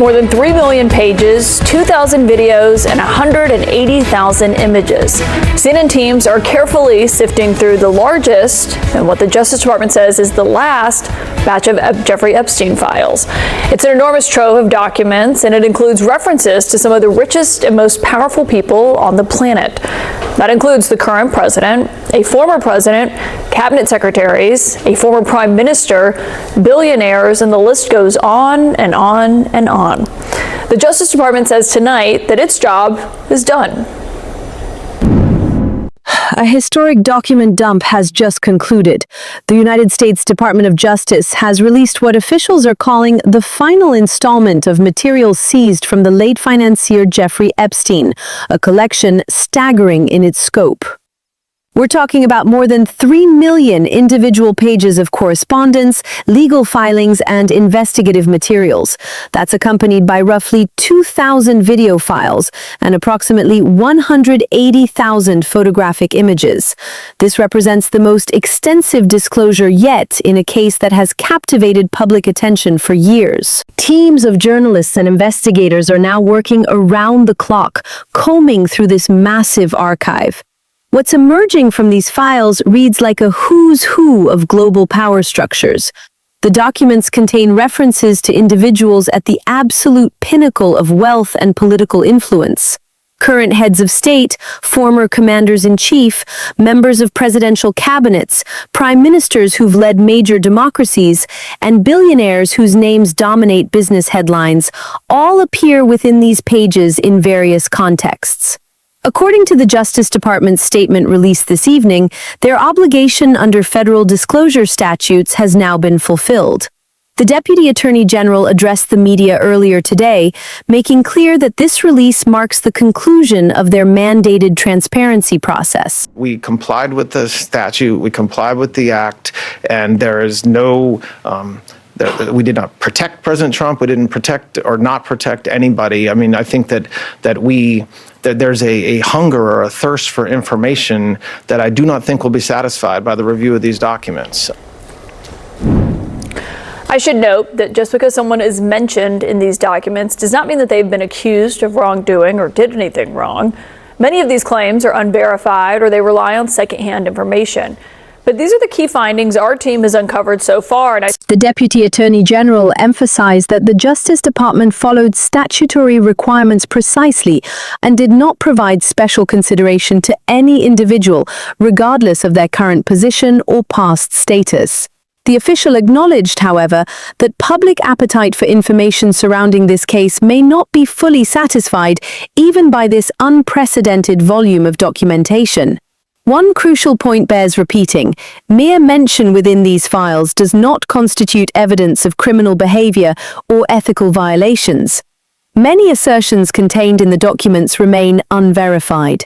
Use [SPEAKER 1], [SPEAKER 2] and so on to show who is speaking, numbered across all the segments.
[SPEAKER 1] more than 3 million pages, 2,000 videos, and 180,000 images. CNN teams are carefully sifting through the largest, and what the Justice Department says is the last, batch of Jeffrey Epstein files. It's an enormous trove of documents, and it includes references to some of the richest and most powerful people on the planet. That includes the current president, a former president, cabinet secretaries, a former prime minister, billionaires, and the list goes on and on and on. The Justice Department says tonight that its job is done.
[SPEAKER 2] A historic document dump has just concluded. The United States Department of Justice has released what officials are calling the final installment of materials seized from the late financier Jeffrey Epstein, a collection staggering in its scope. We're talking about more than 3 million individual pages of correspondence, legal filings, and investigative materials. That's accompanied by roughly 2,000 video files and approximately 180,000 photographic images. This represents the most extensive disclosure yet in a case that has captivated public attention for years. Teams of journalists and investigators are now working around the clock, combing through this massive archive. What's emerging from these files reads like a who's who of global power structures. The documents contain references to individuals at the absolute pinnacle of wealth and political influence. Current heads of state, former commanders-in-chief, members of presidential cabinets, prime ministers who've led major democracies, and billionaires whose names dominate business headlines all appear within these pages in various contexts. According to the Justice Department's statement released this evening, their obligation under federal disclosure statutes has now been fulfilled. The Deputy Attorney General addressed the media earlier today, making clear that this release marks the conclusion of their mandated transparency process.
[SPEAKER 3] We complied with the statute, we complied with the act, and there is no we did not protect President Trump. We didn't protect or not protect anybody. I mean, I think that there's a hunger or a thirst for information that I do not think will be satisfied by the review of these documents.
[SPEAKER 1] I should note that just because someone is mentioned in these documents does not mean that they've been accused of wrongdoing or did anything wrong. Many of these claims are unverified or they rely on secondhand information. But these are the key findings our team has uncovered so far.
[SPEAKER 2] The Deputy Attorney General emphasized that the Justice Department followed statutory requirements precisely and did not provide special consideration to any individual, regardless of their current position or past status. The official acknowledged, however, that public appetite for information surrounding this case may not be fully satisfied even by this unprecedented volume of documentation. One crucial point bears repeating: mere mention within these files does not constitute evidence of criminal behavior or ethical violations. Many assertions contained in the documents remain unverified.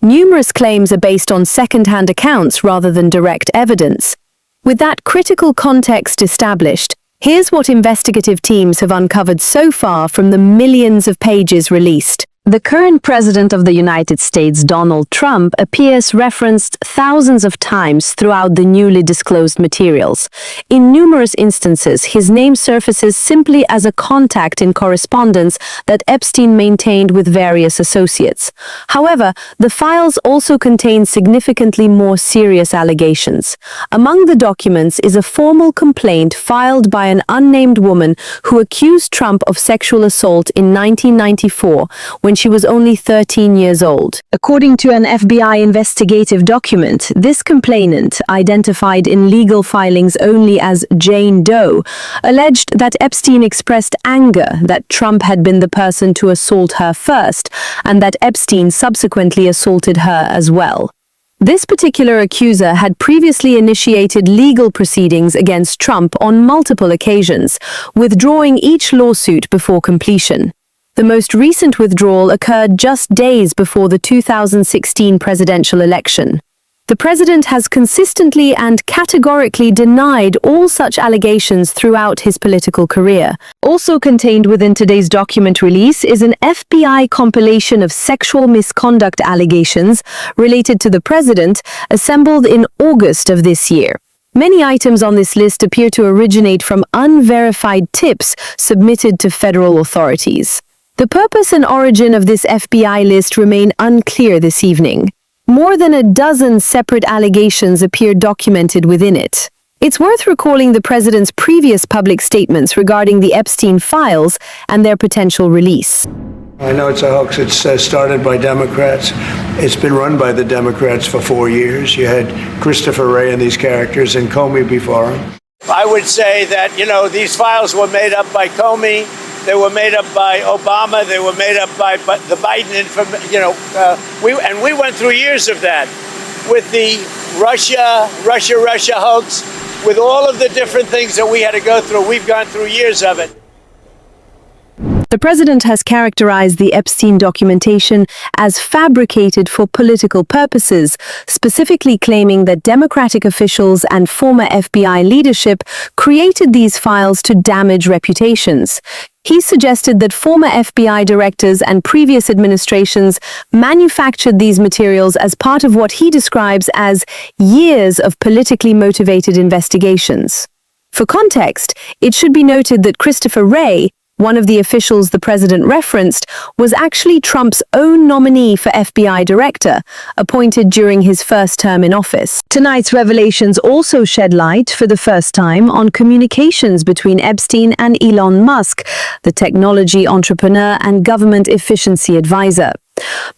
[SPEAKER 2] Numerous claims are based on second-hand accounts rather than direct evidence. With that critical context established, here's what investigative teams have uncovered so far from the millions of pages released. The current president of the United States, Donald Trump, appears referenced thousands of times throughout the newly disclosed materials. In numerous instances, his name surfaces simply as a contact in correspondence that Epstein maintained with various associates. However, the files also contain significantly more serious allegations. Among the documents is a formal complaint filed by an unnamed woman who accused Trump of sexual assault in 1994 when she was only 13 years old. According to an FBI investigative document, this complainant, identified in legal filings only as Jane Doe, alleged that Epstein expressed anger that Trump had been the person to assault her first, and that Epstein subsequently assaulted her as well. This particular accuser had previously initiated legal proceedings against Trump on multiple occasions, withdrawing each lawsuit before completion. The most recent withdrawal occurred just days before the 2016 presidential election. The president has consistently and categorically denied all such allegations throughout his political career. Also contained within today's document release is an FBI compilation of sexual misconduct allegations related to the president, assembled in August of this year. Many items on this list appear to originate from unverified tips submitted to federal authorities. The purpose and origin of this FBI list remain unclear this evening. More than a dozen separate allegations appear documented within it. It's worth recalling the president's previous public statements regarding the Epstein files and their potential release.
[SPEAKER 4] I know it's a hoax. It's started by Democrats. It's been run by the Democrats for 4 years. You had Christopher Wray and these characters and Comey before him.
[SPEAKER 5] I would say that, these files were made up by Comey. They were made up by Obama. They were made up by the Biden, we went through years of that with the Russia hoax, with all of the different things that we had to go through. We've gone through years of it.
[SPEAKER 2] The president has characterized the Epstein documentation as fabricated for political purposes, specifically claiming that Democratic officials and former FBI leadership created these files to damage reputations. He suggested that former FBI directors and previous administrations manufactured these materials as part of what he describes as years of politically motivated investigations. For context, it should be noted that Christopher Wray, one of the officials the president referenced, was actually Trump's own nominee for FBI director, appointed during his first term in office. Tonight's revelations also shed light, for the first time, on communications between Epstein and Elon Musk, the technology entrepreneur and government efficiency advisor.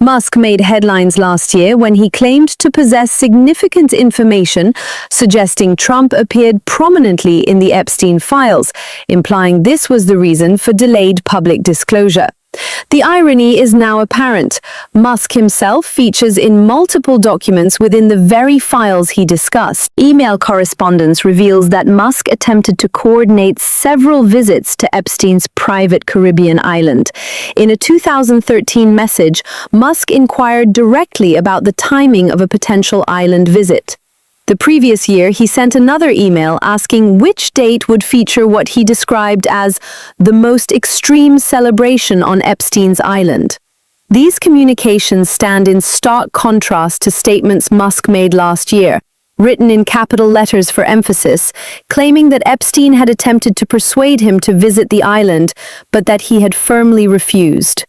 [SPEAKER 2] Musk made headlines last year when he claimed to possess significant information suggesting Trump appeared prominently in the Epstein files, implying this was the reason for delayed public disclosure. The irony is now apparent. Musk himself features in multiple documents within the very files he discussed. Email correspondence reveals that Musk attempted to coordinate several visits to Epstein's private Caribbean island. In a 2013 message, Musk inquired directly about the timing of a potential island visit. The previous year, he sent another email asking which date would feature what he described as the most extreme celebration on Epstein's island. These communications stand in stark contrast to statements Musk made last year, written in capital letters for emphasis, claiming that Epstein had attempted to persuade him to visit the island, but that he had firmly refused.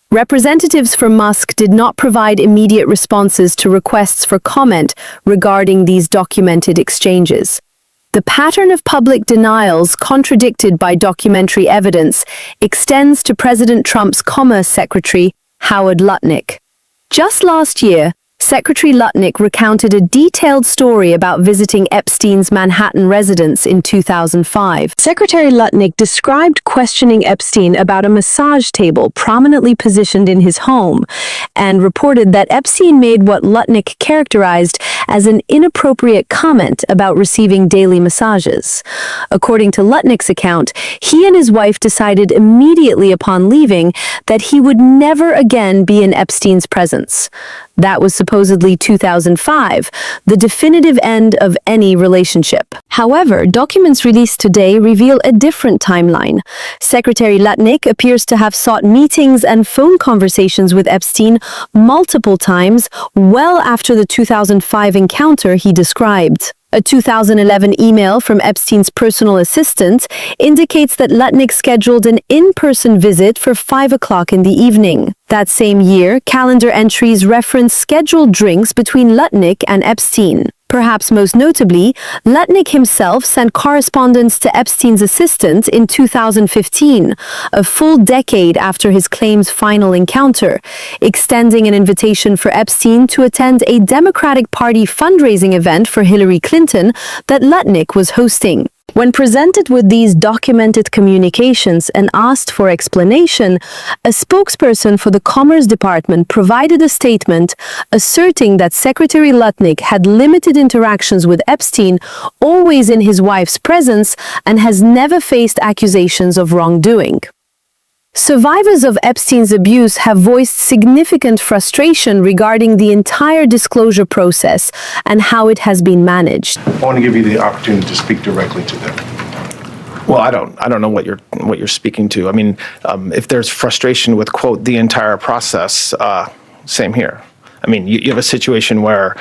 [SPEAKER 2] Representatives for Musk did not provide immediate responses to requests for comment regarding these documented exchanges. The pattern of public denials, contradicted by documentary evidence, extends to President Trump's Commerce Secretary Howard Lutnick. Just last year, Secretary Lutnick recounted a detailed story about visiting Epstein's Manhattan residence in 2005. Secretary Lutnick described questioning Epstein about a massage table prominently positioned in his home, and reported that Epstein made what Lutnick characterized as an inappropriate comment about receiving daily massages. According to Lutnick's account, he and his wife decided immediately upon leaving that he would never again be in Epstein's presence. That was supposedly 2005, the definitive end of any relationship. However, documents released today reveal a different timeline. Secretary Lutnick appears to have sought meetings and phone conversations with Epstein multiple times, well after the 2005 encounter he described. A 2011 email from Epstein's personal assistant indicates that Lutnick scheduled an in-person visit for 5 o'clock in the evening. That same year, calendar entries reference scheduled drinks between Lutnick and Epstein. Perhaps most notably, Lutnick himself sent correspondence to Epstein's assistant in 2015, a full decade after his claimed final encounter, extending an invitation for Epstein to attend a Democratic Party fundraising event for Hillary Clinton that Lutnick was hosting. When presented with these documented communications and asked for explanation, a spokesperson for the Commerce Department provided a statement asserting that Secretary Lutnick had limited interactions with Epstein, always in his wife's presence, and has never faced accusations of wrongdoing. Survivors of Epstein's abuse have voiced significant frustration regarding the entire disclosure process and how it has been managed.
[SPEAKER 6] I want to give you the opportunity to speak directly to them.
[SPEAKER 3] Well, I don't know what you're speaking to. I mean, if there's frustration with, quote, the entire process, same here. I mean, you have a situation where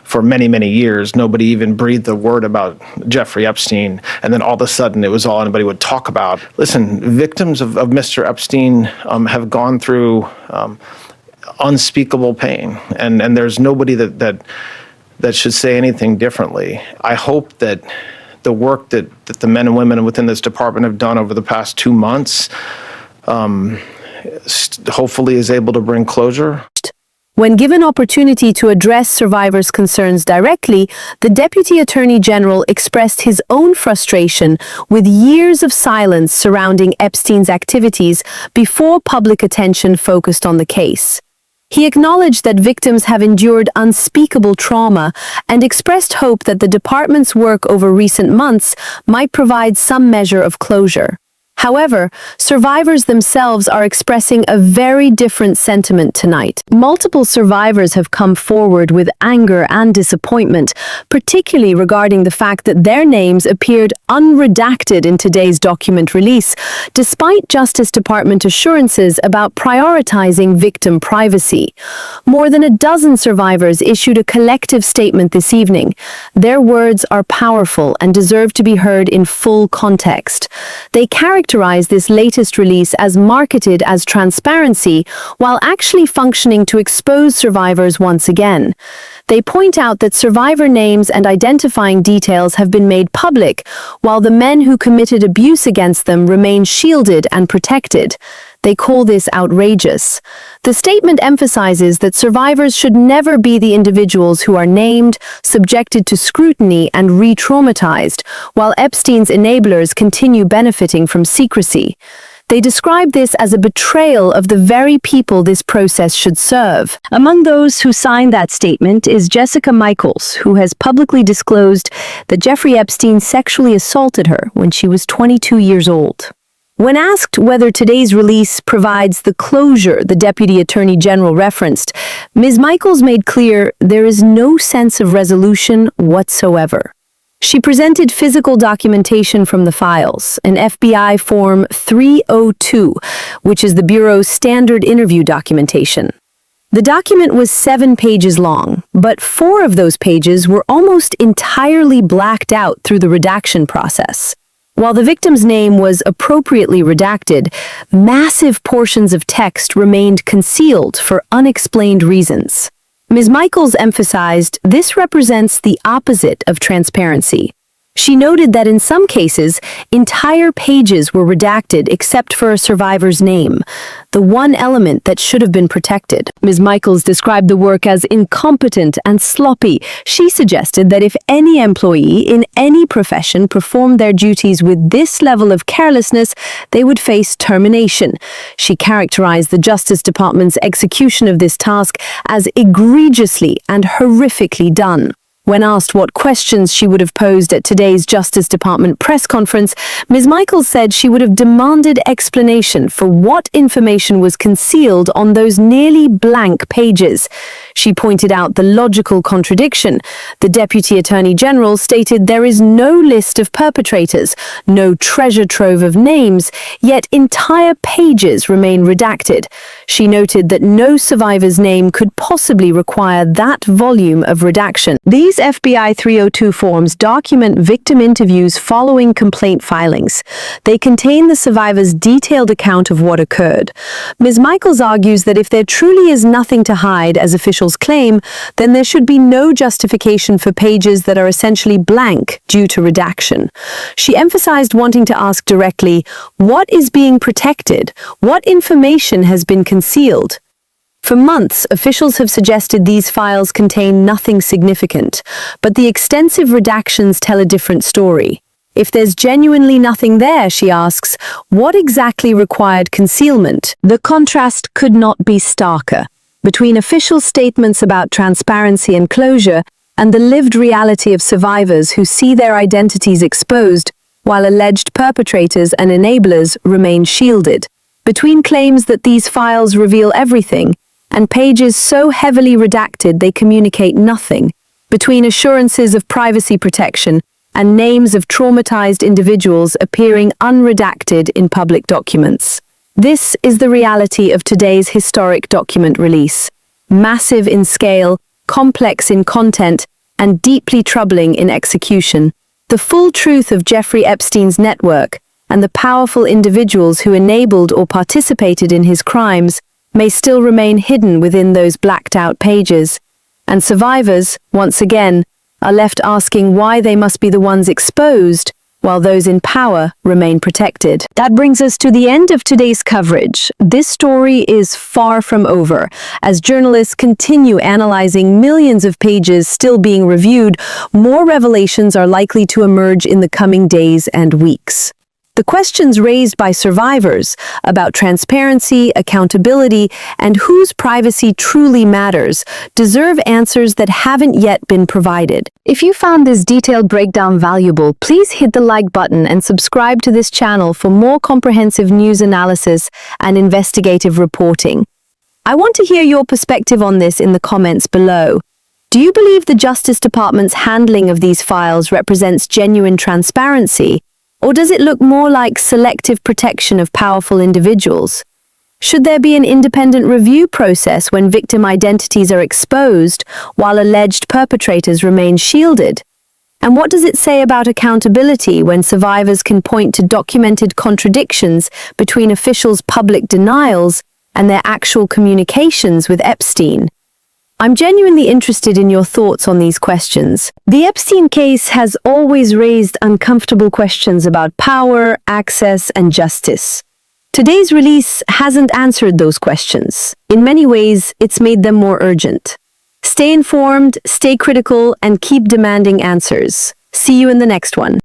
[SPEAKER 3] for many, many years, nobody even breathed a word about Jeffrey Epstein, and then all of a sudden it was all anybody would talk about. Listen, victims of Mr. Epstein have gone through unspeakable pain, and there's nobody that should say anything differently. I hope that the work that the men and women within this department have done over the past 2 months hopefully is able to bring closure.
[SPEAKER 2] When given opportunity to address survivors' concerns directly, the Deputy Attorney General expressed his own frustration with years of silence surrounding Epstein's activities before public attention focused on the case. He acknowledged that victims have endured unspeakable trauma and expressed hope that the department's work over recent months might provide some measure of closure. However, survivors themselves are expressing a very different sentiment tonight. Multiple survivors have come forward with anger and disappointment, particularly regarding the fact that their names appeared unredacted in today's document release, despite Justice Department assurances about prioritizing victim privacy. More than a dozen survivors issued a collective statement this evening. Their words are powerful and deserve to be heard in full context. They characterize this latest release as marketed as transparency, while actually functioning to expose survivors once again. They point out that survivor names and identifying details have been made public, while the men who committed abuse against them remain shielded and protected. They call this outrageous. The statement emphasizes that survivors should never be the individuals who are named, subjected to scrutiny, and re-traumatized, while Epstein's enablers continue benefiting from secrecy. They describe this as a betrayal of the very people this process should serve. Among those who signed that statement is Jessica Michaels, who has publicly disclosed that Jeffrey Epstein sexually assaulted her when she was 22 years old. When asked whether today's release provides the closure the Deputy Attorney General referenced, Ms. Michaels made clear there is no sense of resolution whatsoever. She presented physical documentation from the files, an FBI Form 302, which is the Bureau's standard interview documentation. The document was 7 pages long, but 4 of those pages were almost entirely blacked out through the redaction process. While the victim's name was appropriately redacted, massive portions of text remained concealed for unexplained reasons. Ms. Michaels emphasized this represents the opposite of transparency. She noted that in some cases, entire pages were redacted except for a survivor's name, the one element that should have been protected. Ms. Michaels described the work as incompetent and sloppy. She suggested that if any employee in any profession performed their duties with this level of carelessness, they would face termination. She characterized the Justice Department's execution of this task as egregiously and horrifically done. When asked what questions she would have posed at today's Justice Department press conference, Ms. Michaels said she would have demanded explanation for what information was concealed on those nearly blank pages. She pointed out the logical contradiction. The Deputy Attorney General stated there is no list of perpetrators, no treasure trove of names, yet entire pages remain redacted. She noted that no survivor's name could possibly require that volume of redaction. These FBI 302 forms document victim interviews following complaint filings. They contain the survivor's detailed account of what occurred. Ms. Michaels argues that if there truly is nothing to hide, as officials claim, then there should be no justification for pages that are essentially blank due to redaction. She emphasized wanting to ask directly, what is being protected? What information has been concealed? For months, officials have suggested these files contain nothing significant, but the extensive redactions tell a different story. If there's genuinely nothing there, she asks, what exactly required concealment? The contrast could not be starker between official statements about transparency and closure and the lived reality of survivors who see their identities exposed while alleged perpetrators and enablers remain shielded. Between claims that these files reveal everything and pages so heavily redacted they communicate nothing, between assurances of privacy protection and names of traumatized individuals appearing unredacted in public documents. This is the reality of today's historic document release. massive in scale, complex in content, and deeply troubling in execution. The full truth of Jeffrey Epstein's network and the powerful individuals who enabled or participated in his crimes may still remain hidden within those blacked-out pages. And survivors, once again, are left asking why they must be the ones exposed, while those in power remain protected. That brings us to the end of today's coverage. This story is far from over. As journalists continue analyzing millions of pages still being reviewed, more revelations are likely to emerge in the coming days and weeks. The questions raised by survivors about transparency, accountability, and whose privacy truly matters deserve answers that haven't yet been provided. If you found this detailed breakdown valuable, please hit the like button and subscribe to this channel for more comprehensive news analysis and investigative reporting. I want to hear your perspective on this in the comments below. Do you believe the Justice Department's handling of these files represents genuine transparency? Or does it look more like selective protection of powerful individuals? Should there be an independent review process when victim identities are exposed while alleged perpetrators remain shielded? And what does it say about accountability when survivors can point to documented contradictions between officials' public denials and their actual communications with Epstein? I'm genuinely interested in your thoughts on these questions. The Epstein case has always raised uncomfortable questions about power, access, and justice. Today's release hasn't answered those questions. In many ways, it's made them more urgent. Stay informed, stay critical, and keep demanding answers. See you in the next one.